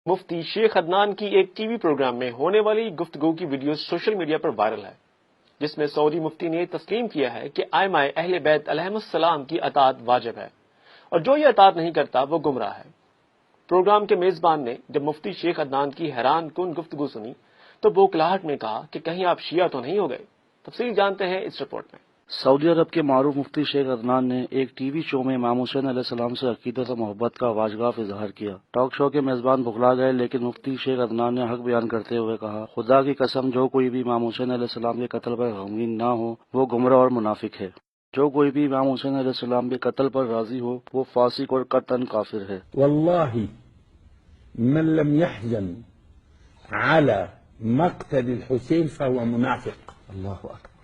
मुफ्ती शेख अदनान की एक TV programme में होने वाली गुफ्तगू की वीडियो सोशल मीडिया पर वायरल है, जिसमें सऊदी मुफ्ती ने तस्लीम किया है कि आइमाए अहले बैत अलैहिमुस्सलाम की अताअत वाजिब है और जो ये अताअत नहीं करता वो गुमराह है। प्रोग्राम के मेजबान ने जब मुफ्ती शेख अदनान की हैरान कुन गुफ्तगू सुनी तो बौखलाहट में कहा कि कहीं आप शिया तो नहीं हो गए। तफसील जानते हैं इस रिपोर्ट में। सऊदी अरब के मारूफ मुफ्ती शेख अदनान ने एक टीवी शो में इमाम हुसैन अलैहिस्सलाम से अकीदत और मोहब्बत का वाजगाफ इजहार किया। टॉक शो के मेजबान बुखला गए, लेकिन मुफ्ती शेख अदनान ने हक बयान करते हुए कहा, खुदा की कसम, जो कोई भी इमाम हुसैन अलैहिस्सलाम के कत्ल पर गमगीन ना हो वो गुमराह और मुनाफिक है। जो कोई भी इमाम हुसैन अलैहिस्सलाम के कत्ल पर राजी हो वो फासिक और कतन काफिर है। वल्लाहि मन लम यहज़न अला मक़तल हुसैन फहुव मुनाफिक। अल्लाहु अकबर।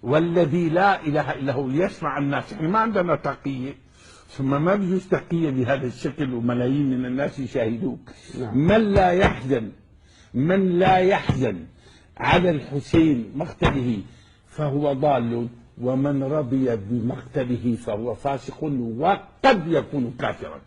والذي لا إله إلا هو يسمع الناس. احنا ما عندنا تقية، ثم ما بيجوز تقية بهذا الشكل وملايين من الناس يشاهدوك. من لا يحزن على الحسين مقتله فهو ضال، ومن رضي بمقتله فهو فاسق وقد يكون كافرا.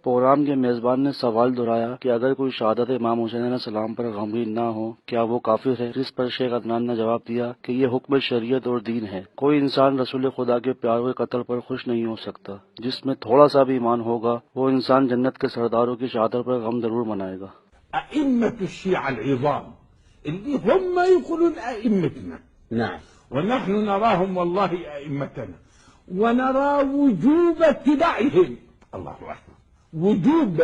प्रोग्राम के मेजबान ने सवाल दोहराया कि अगर कोई शहादत इमाम हुसैन अलैहिस्सलाम पर गमगीन ना हो क्या वो काफिर है, जिस पर शेख अदनान ने जवाब दिया कि ये हुक्म शरीयत और दीन है। कोई इंसान रसूल खुदा के प्यारे कत्ल पर खुश नहीं हो सकता। जिसमें थोड़ा सा भी ईमान होगा वो इंसान जन्नत के सरदारों की शहादत पर गम जरूर मनाएगा। अइम्मतु शिया अल-इज़ाम اللي هم يقولون أئمتنا. نعم. ونحن نراهم والله أئمتنا ونرى وجوب اتباعهم. الله أكبر. وجوب